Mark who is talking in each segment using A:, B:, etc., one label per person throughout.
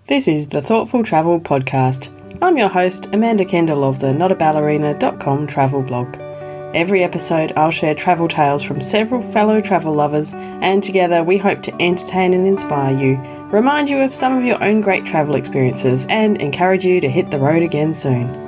A: This is the Thoughtful Travel Podcast. I'm your host, Amanda Kendall of the notaballerina.com travel blog. Every episode I'll share travel tales from several fellow travel lovers, and together we hope to entertain and inspire you, remind you of some of your own great travel experiences, and encourage you to hit the road again soon.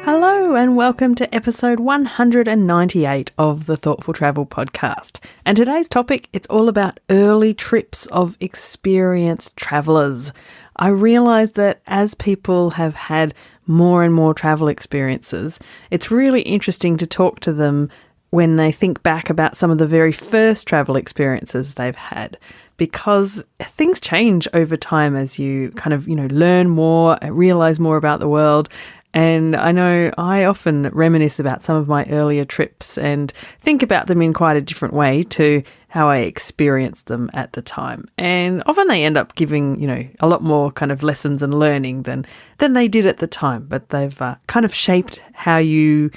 A: Hello and welcome to episode 198 of the Thoughtful Travel Podcast. And today's topic, it's all about early trips of experienced travellers. I realise that as people have had more and more travel experiences, it's really interesting to talk to them when they think back about some of the very first travel experiences they've had, because things change over time as you learn more, realise more about the world. And I know I often reminisce about some of my earlier trips and think about them in quite a different way to how I experienced them at the time. And often they end up giving, a lot more kind of lessons and learning than they did at the time. But they've kind of shaped how you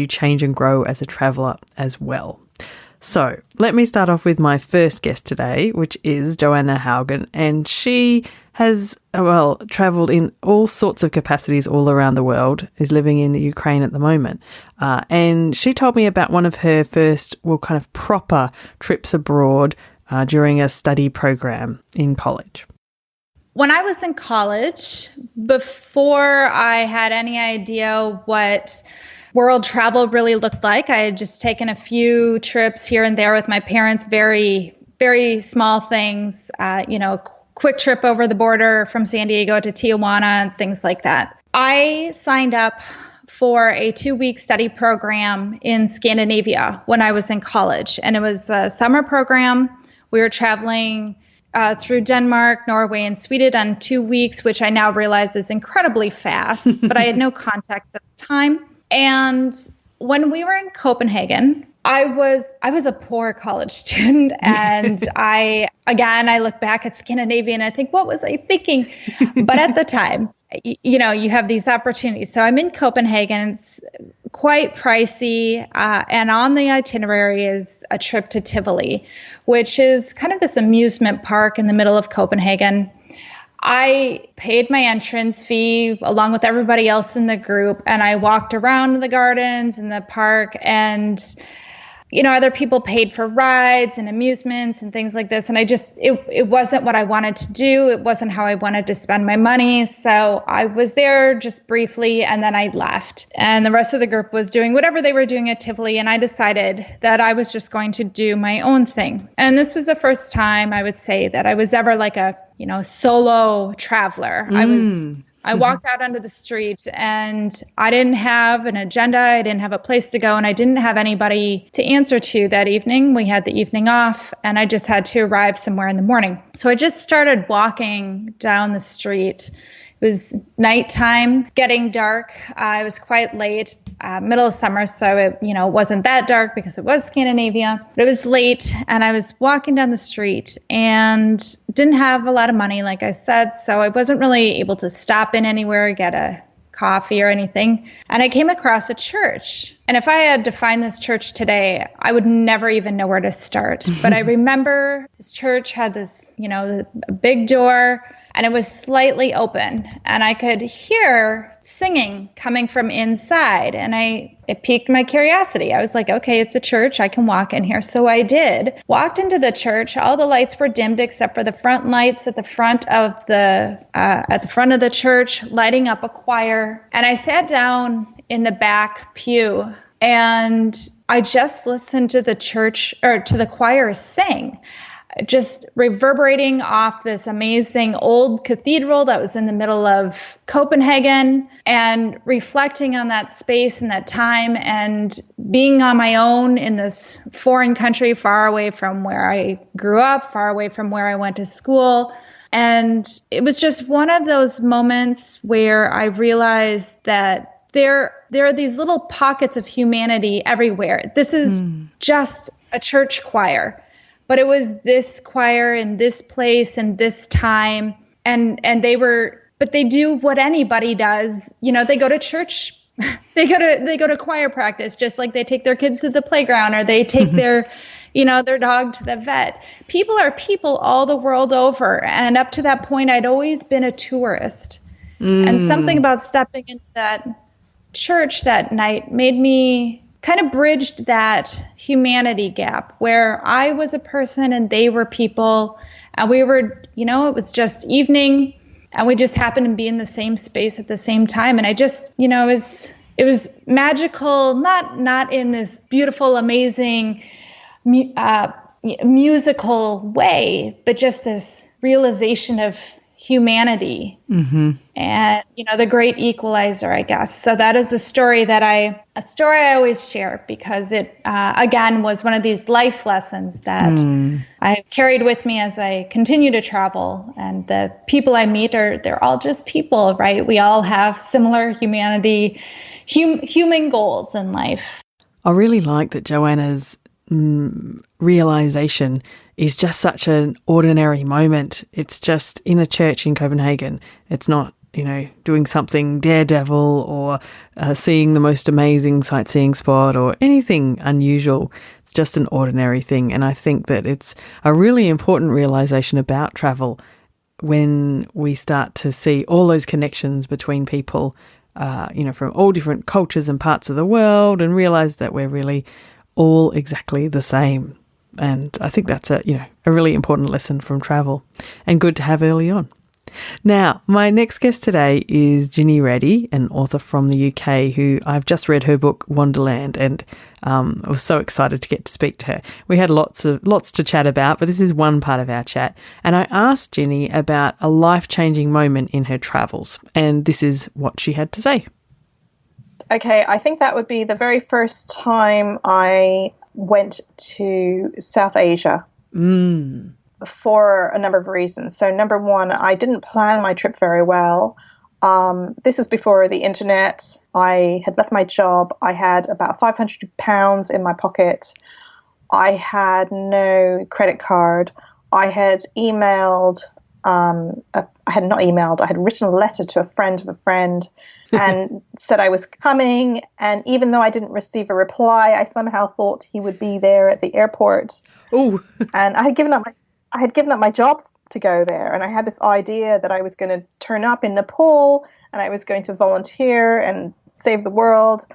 A: change and grow as a traveller as well. So let me start off with my first guest today, which is JoAnna Haugen, and she has, travelled in all sorts of capacities all around the world, is living in the Ukraine at the moment. And she told me about one of her first, proper trips abroad during a study program in college.
B: When I was in college, before I had any idea what world travel really looked like, I had just taken a few trips here and there with my parents, very, very small things, quick trip over the border from San Diego to Tijuana and things like that. I signed up for a 2-week study program in Scandinavia when I was in college, and it was a summer program. We were traveling through Denmark, Norway, and Sweden on 2 weeks, which I now realize is incredibly fast, but I had no context at the time. And when we were in Copenhagen, I was a poor college student, and I look back at Scandinavia and I think, what was I thinking? But at the time, you have these opportunities. So I'm in Copenhagen. It's quite pricey, and on the itinerary is a trip to Tivoli, which is kind of this amusement park in the middle of Copenhagen. I paid my entrance fee along with everybody else in the group, and I walked around the gardens and the park, and other people paid for rides and amusements and things like this. And it wasn't what I wanted to do. It wasn't how I wanted to spend my money. So I was there just briefly, and then I left. And the rest of the group was doing whatever they were doing at Tivoli. And I decided that I was just going to do my own thing. And this was the first time I would say that I was ever like a, solo traveler. I walked out onto the street, and I didn't have an agenda. I didn't have a place to go, and I didn't have anybody to answer to that evening. We had the evening off, and I just had to arrive somewhere in the morning. So I just started walking down the street. It was nighttime, getting dark. It was quite late, middle of summer, so it wasn't that dark because it was Scandinavia. But it was late, and I was walking down the street and didn't have a lot of money, like I said, so I wasn't really able to stop in anywhere, get a coffee or anything. And I came across a church. And if I had to find this church today, I would never even know where to start. But I remember this church had this, a big door, and it was slightly open, and I could hear singing coming from inside, and it piqued my curiosity. I was like, okay, it's a church. I can walk in here. So I did. Walked into the church. All the lights were dimmed except for the front lights at the front of the church, lighting up a choir. And I sat down in the back pew, and I just listened to the choir sing, just reverberating off this amazing old cathedral that was in the middle of Copenhagen, and reflecting on that space and that time, and being on my own in this foreign country, far away from where I grew up, far away from where I went to school. And it was just one of those moments where I realized that there are these little pockets of humanity everywhere. This is just a church choir. But it was this choir in this place and this time, and they do what anybody does. They go to church They go to choir practice, just like they take their kids to the playground, or they take their their dog to the vet. People are people all the world over. And up to that point, I'd always been a tourist. And something about stepping into that church that night made me kind of bridged that humanity gap where I was a person and they were people. And we were, it was just evening and we just happened to be in the same space at the same time. And I just, it was magical, not in this beautiful, amazing, musical way, but just this realization of humanity and, the great equalizer, I guess. So that is a story I always share because it, again, was one of these life lessons that I've carried with me as I continue to travel. And the people I meet they're all just people, right? We all have similar humanity, human goals in life.
A: I really like that JoAnna's realization is just such an ordinary moment. It's just in a church in Copenhagen. It's not, doing something daredevil or seeing the most amazing sightseeing spot or anything unusual. It's just an ordinary thing. And I think that it's a really important realization about travel when we start to see all those connections between people, from all different cultures and parts of the world and realize that we're really all exactly the same. And I think that's a really important lesson from travel and good to have early on. Now, my next guest today is Ginny Reddy, an author from the UK who I've just read her book Wonderland, and I was so excited to get to speak to her. We had lots to chat about, but this is one part of our chat. And I asked Ginny about a life-changing moment in her travels, and this is what she had to say.
C: Okay, I think that would be the very first time I went to South Asia for a number of reasons. So number one, I didn't plan my trip very well. This was before the internet. I had left my job. I had about £500 in my pocket. I had no credit card. I had emailed, I had written a letter to a friend of a friend and said I was coming. And even though I didn't receive a reply, I somehow thought he would be there at the airport.
A: Oh,
C: and I had given up my job to go there. And I had this idea that I was going to turn up in Nepal and I was going to volunteer and save the world.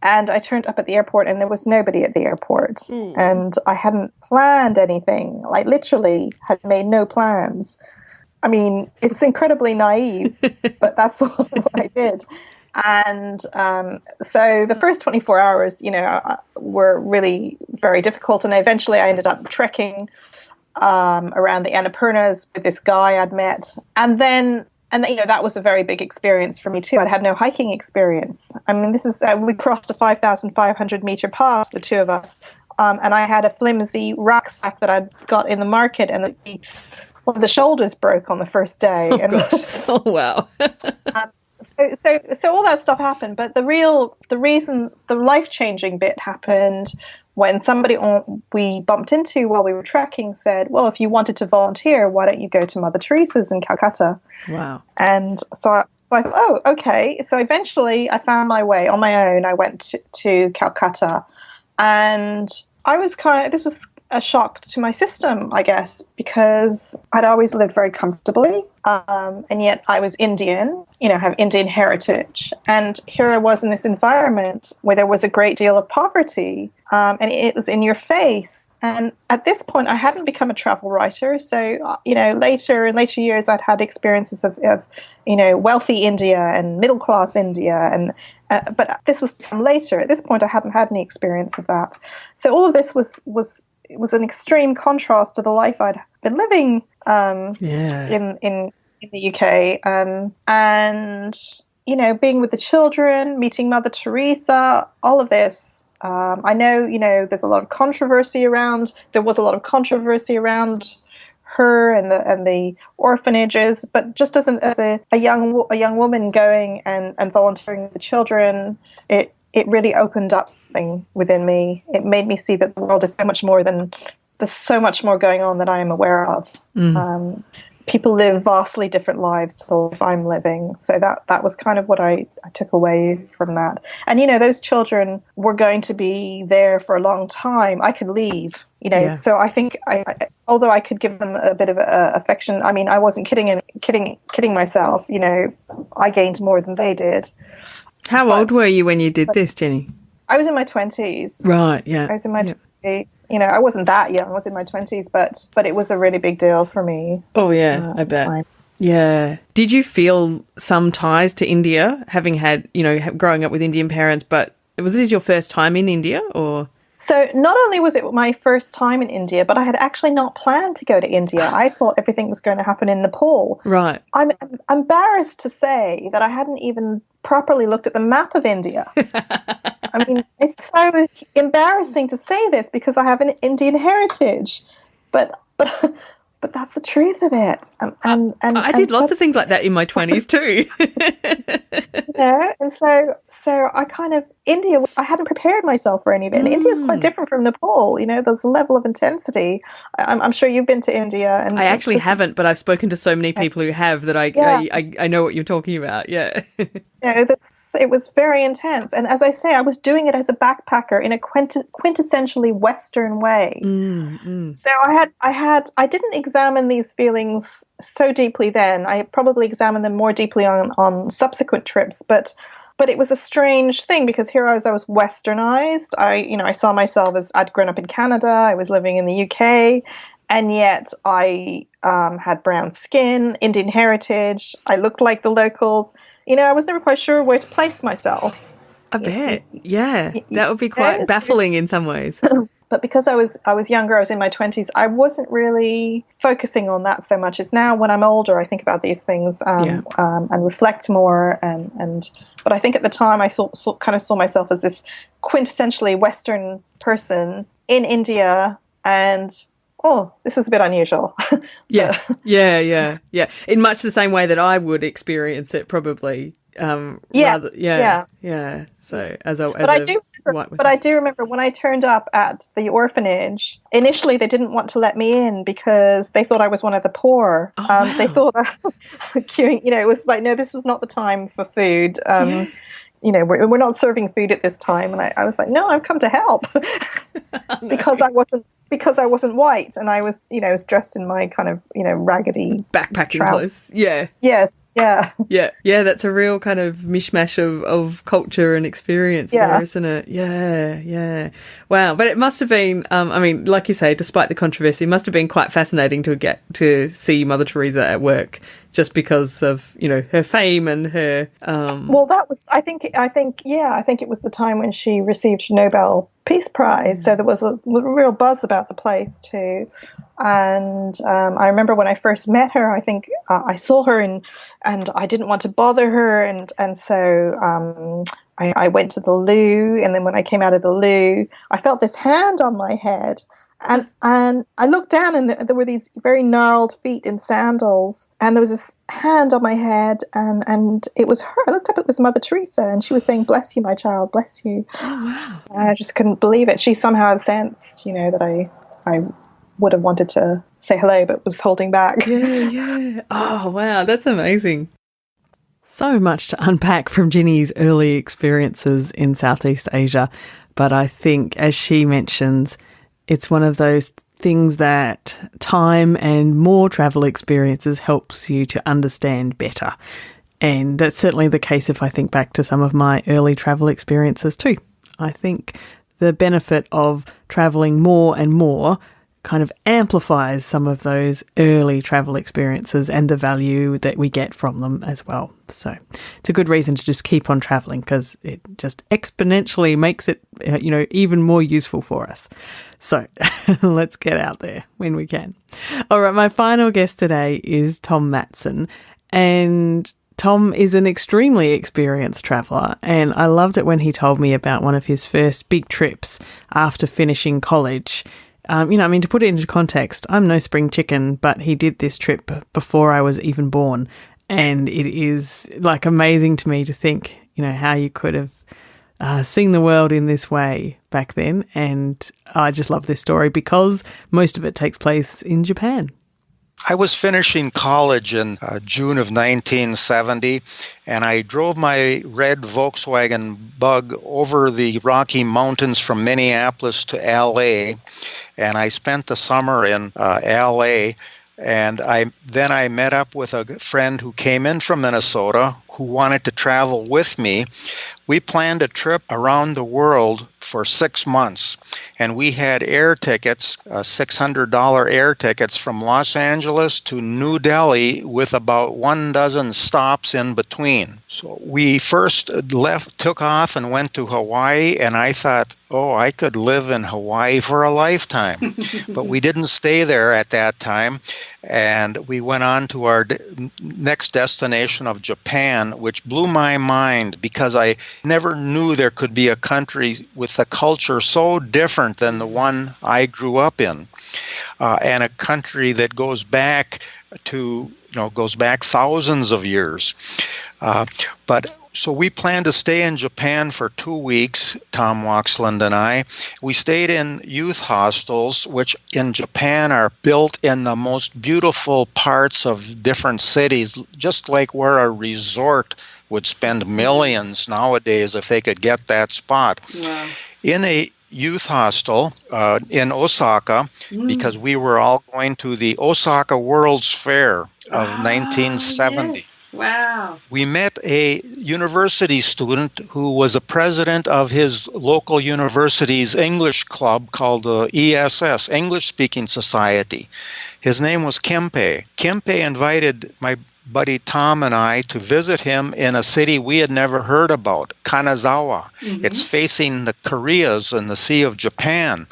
C: And I turned up at the airport and there was nobody at the airport. And I hadn't planned anything, like literally had made no plans. I mean, it's incredibly naive, but that's what I did. And so the first 24 hours, were really very difficult. And eventually I ended up trekking around the Annapurnas with this guy I'd met. And then, that was a very big experience for me too. I'd had no hiking experience. I mean, this is, we crossed a 5,500 meter pass, the two of us. And I had a flimsy rucksack that I'd got in the market, and one of the shoulders broke on the first day.
A: Oh, wow.
C: So all that stuff happened, but the life-changing bit happened when somebody we bumped into while we were trekking said, well, if you wanted to volunteer, why don't you go to Mother Teresa's in Calcutta?
A: Wow.
C: And so I thought, oh, okay. So eventually I found my way on my own. I went to Calcutta, and this was a shock to my system, I guess, because I'd always lived very comfortably, and yet I was Indian, have Indian heritage. And here I was in this environment where there was a great deal of poverty, and it was in your face. And at this point, I hadn't become a travel writer. So, in later years, I'd had experiences of wealthy India and middle-class India. But this was later. At this point, I hadn't had any experience of that. So all of this was an extreme contrast to the life I'd been living in the UK. And, being with the children, meeting Mother Teresa, all of this. I know, there was a lot of controversy around her and the orphanages, but just as a young woman going and volunteering with the children, it really opened up something within me. It made me see that the world is so much more there's so much more going on that I am aware of. people live vastly different lives to if I'm living. So that was kind of what I took away from that. And, those children were going to be there for a long time. I could leave,
A: Yeah.
C: So I think although I could give them a bit of affection, I mean, I wasn't kidding myself. I gained more than they did.
A: How old were you when you did this, Jenny?
C: I was in my 20s.
A: Right, yeah.
C: I was in my 20s. I wasn't that young. I was in my 20s, but it was a really big deal for me.
A: Oh, yeah, I bet.
C: Time.
A: Yeah. Did you feel some ties to India, having had, growing up with Indian parents, but was this your first time in India, or...?
C: So not only was it my first time in India, but I had actually not planned to go to India. I thought everything was going to happen in Nepal.
A: Right.
C: I'm embarrassed to say that I hadn't even properly looked at the map of India. I mean, it's so embarrassing to say this because I have an Indian heritage, but that's the truth of it. And
A: I did lots of things like that in my 20s too.
C: And so I kind of, I hadn't prepared myself for any of it. And India's quite different from Nepal. There's a level of intensity. I'm sure you've been to India. And
A: I actually haven't, but I've spoken to so many people who have that I know what you're talking about. Yeah.
C: It was very intense. And as I say, I was doing it as a backpacker in a quintessentially Western way. So I didn't examine these feelings so deeply then. I probably examined them more deeply on subsequent trips, but it was a strange thing because here I was westernized. I saw myself as I'd grown up in Canada. I was living in the UK, and yet I had brown skin, Indian heritage. I looked like the locals. I was never quite sure where to place myself.
A: I bet. Yeah. That would be quite baffling in some ways.
C: But because I was younger, I was in my 20s, I wasn't really focusing on that so much. It's now when I'm older, I think about these things and reflect more. But I think at the time I kind of saw myself as this quintessentially Western person in India, and this is a bit unusual.
A: Yeah. In much the same way that I would experience it, probably. So
C: I do remember when I turned up at the orphanage, initially they didn't want to let me in because they thought I was one of the poor.
A: Wow.
C: They thought I was queuing, it was like, no, this was not the time for food. We're not serving food at this time. And I was like, no, I've come to help because I wasn't white, and I was dressed in my kind of, raggedy
A: backpacking
C: trousers.
A: clothes. Yeah.
C: Yes. Yeah.
A: Yeah, that's a real kind of mishmash of culture and experience there, isn't it? Yeah. Wow. But it must have been, like you say, despite the controversy, it must have been quite fascinating to get to see Mother Teresa at work just because of, her fame and her...
C: Well, that was, I think it was the time when she received Nobel Peace Prize. So there was a real buzz about the place too. And I remember when I first met her, I think I saw her and I didn't want to bother her. And so I went to the loo. And then when I came out of the loo, I felt this hand on my head. And I looked down and there were these very gnarled feet in sandals. And there was this hand on my head and it was her. I looked up, it was Mother Teresa. And she was saying, "Bless you, my child, bless you."
A: Oh, wow.
C: And I just couldn't believe it. She somehow sensed, that I would have wanted to say hello, but was holding back.
A: Yeah. Oh, wow. That's amazing. So much to unpack from Ginny's early experiences in Southeast Asia. But I think, as she mentions, it's one of those things that time and more travel experiences helps you to understand better. And that's certainly the case if I think back to some of my early travel experiences too. I think the benefit of travelling more and more kind of amplifies some of those early travel experiences and the value that we get from them as well. So it's a good reason to just keep on travelling because it just exponentially makes it, even more useful for us. So let's get out there when we can. All right, my final guest today is Tom Matson, and Tom is an extremely experienced traveller, and I loved it when he told me about one of his first big trips after finishing college. To put it into context, I'm no spring chicken, but he did this trip before I was even born. And it is amazing to me to think, how you could have seen the world in this way back then. And I just love this story because most of it takes place in Japan.
D: I was finishing college in June of 1970, and I drove my red Volkswagen Bug over the Rocky Mountains from Minneapolis to LA, and I spent the summer in LA. And then I met up with a friend who came in from Minnesota who wanted to travel with me. We planned a trip around the world for 6 months, and we had air tickets, $600 air tickets from Los Angeles to New Delhi with about 12 stops in between. So we first took off and went to Hawaii, and I thought, oh, I could live in Hawaii for a lifetime. But we didn't stay there at that time, and we went on to our next destination of Japan, which blew my mind because I never knew there could be a country with a culture so different than the one I grew up in, and a country that goes back thousands of years. So we planned to stay in Japan for 2 weeks, Tom Waxland and I. We stayed in youth hostels, which in Japan are built in the most beautiful parts of different cities, just like where a resort would spend millions nowadays if they could get that spot. Wow. In a youth hostel in Osaka, because we were all going to the Osaka World's Fair of 1970.
A: Yes. Wow.
D: We met a university student who was a president of his local university's English club called the ESS, English Speaking Society. His name was Kempe. Kempe invited my buddy Tom and I to visit him in a city we had never heard about, Kanazawa. Mm-hmm. It's facing the Koreas and the Sea of Japan.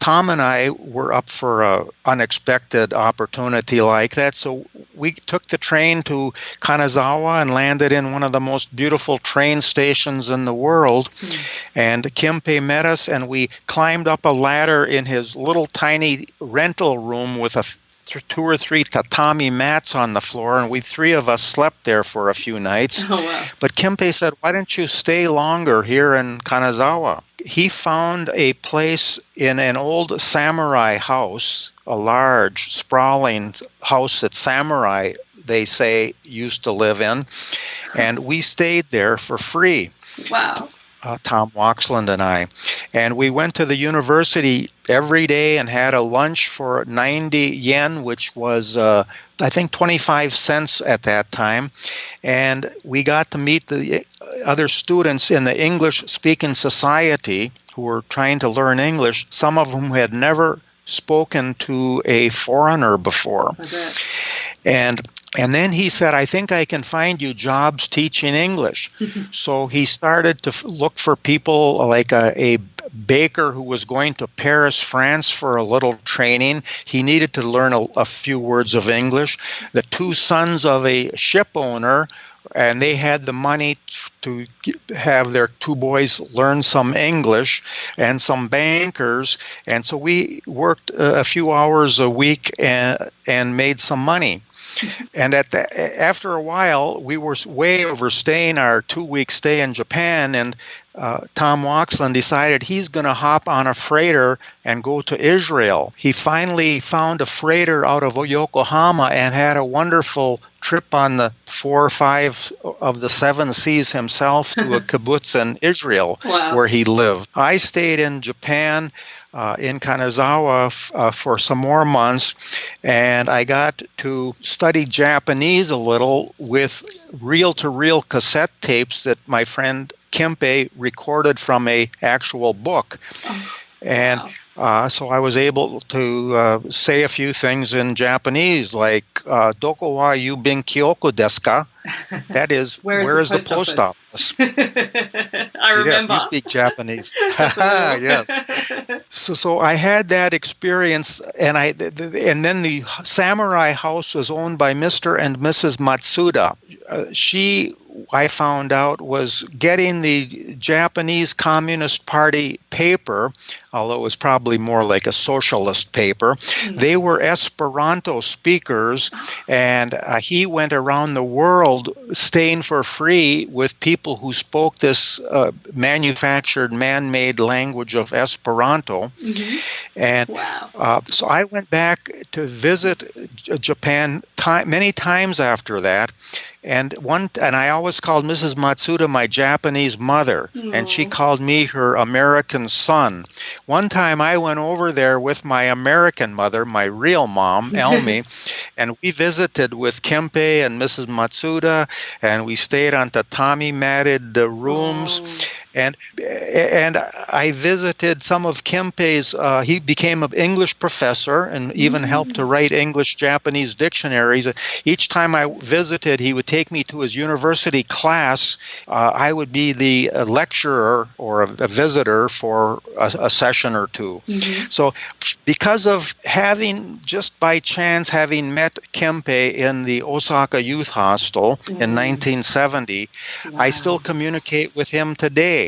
D: Tom and I were up for an unexpected opportunity like that, so we took the train to Kanazawa and landed in one of the most beautiful train stations in the world. And Kempe met us, and we climbed up a ladder in his little tiny rental room with 2 or 3 tatami mats on the floor, and we 3 of us slept there for a few nights.
A: Oh, wow.
D: But Kempe said, why don't you stay longer here in Kanazawa? He found a place in an old samurai house, a large, sprawling house that samurai, they say, used to live in, and we stayed there for free.
A: Wow.
D: Tom Waxland and I. And we went to the university every day and had a lunch for 90 yen, which was, I think, 25 cents at that time. And we got to meet the other students in the English-speaking society who were trying to learn English, some of whom had never spoken to a foreigner before. Okay. And then he said, I think I can find you jobs teaching English. So he started to look for people like a baker who was going to Paris, France for a little training. He needed to learn a few words of English. The 2 sons of a ship owner, and they had the money to have their 2 boys learn some English, and some bankers. And so we worked a few hours a week and made some money. And after a while, we were way overstaying our 2-week stay in Japan, and Tom Waxland decided he's going to hop on a freighter and go to Israel. He finally found a freighter out of Yokohama and had a wonderful trip on the 4 or 5 of the 7 seas himself to a kibbutz in Israel. Wow. Where he lived. I stayed in Japan in Kanazawa for some more months, and I got to study Japanese a little with reel-to-reel cassette tapes that my friend Kempe recorded from a actual book. Oh, and wow. So I was able to say a few things in Japanese, like "Doko wa yubin kyoku desu ka?" That is, where is the post office?
A: I remember.
D: Yes, you speak Japanese. Yes. So I had that experience, and then the samurai house was owned by Mr. and Mrs. Matsuda. She, I found out, was getting the Japanese Communist Party paper, although it was probably more like a socialist paper. Mm-hmm. They were Esperanto speakers, and he went around the world staying for free with people who spoke this manufactured, man-made language of Esperanto. Mm-hmm. And wow. So I went back to visit Japan many times after that. And I always called Mrs. Matsuda my Japanese mother, and she called me her American son. One time I went over there with my American mother, my real mom, Elmi, and we visited with Kempe and Mrs. Matsuda, and we stayed on tatami-matted rooms. And I visited some of Kempe's, he became an English professor and even helped to write English-Japanese dictionaries. Each time I visited, he would take me to his university class. I would be the lecturer or a visitor for a session or two. So because of just by chance having met Kempe in the Osaka Youth Hostel in 1970, I still communicate with him today.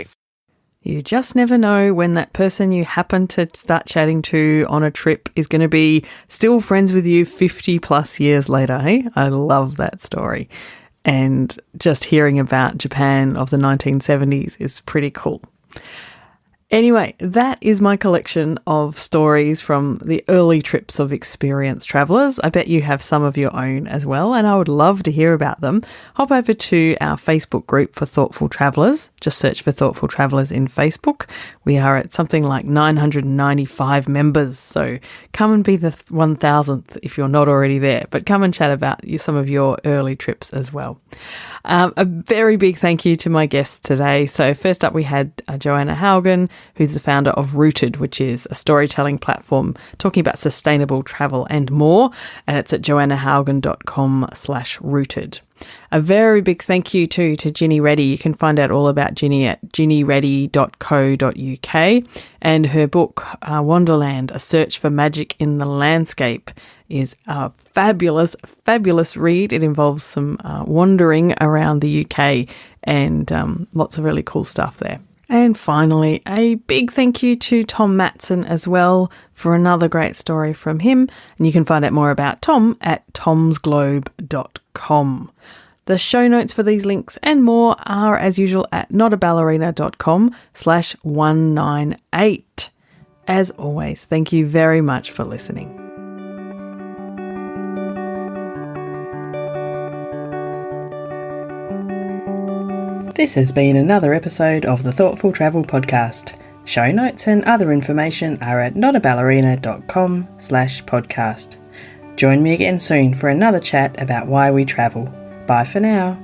A: You just never know when that person you happen to start chatting to on a trip is going to be still friends with you 50 plus years later. Hey, I love that story. And just hearing about Japan of the 1970s is pretty cool. Anyway, that is my collection of stories from the early trips of experienced travellers. I bet you have some of your own as well, and I would love to hear about them. Hop over to our Facebook group for Thoughtful Travellers. Just search for Thoughtful Travellers in Facebook. We are at something like 995 members, so come and be the 1,000th if you're not already there, but come and chat about some of your early trips as well. A very big thank you to my guests today. So first up we had JoAnna Haugen, who's the founder of Rooted, which is a storytelling platform talking about sustainable travel and more. And it's at joannahaugen.com/rooted. A very big thank you too to Ginny Reddy. You can find out all about Ginny at ginnyreddy.co.uk. And her book, Wonderland, A Search for Magic in the Landscape, is a fabulous, fabulous read. It involves some wandering around the UK and lots of really cool stuff there. And finally, a big thank you to Tom Matson as well for another great story from him. And you can find out more about Tom at tomsglobe.com. The show notes for these links and more are, as usual, at notaballerina.com/198. As always, thank you very much for listening. This has been another episode of the Thoughtful Travel Podcast. Show notes and other information are at notaballerina.com/podcast. Join me again soon for another chat about why we travel. Bye for now.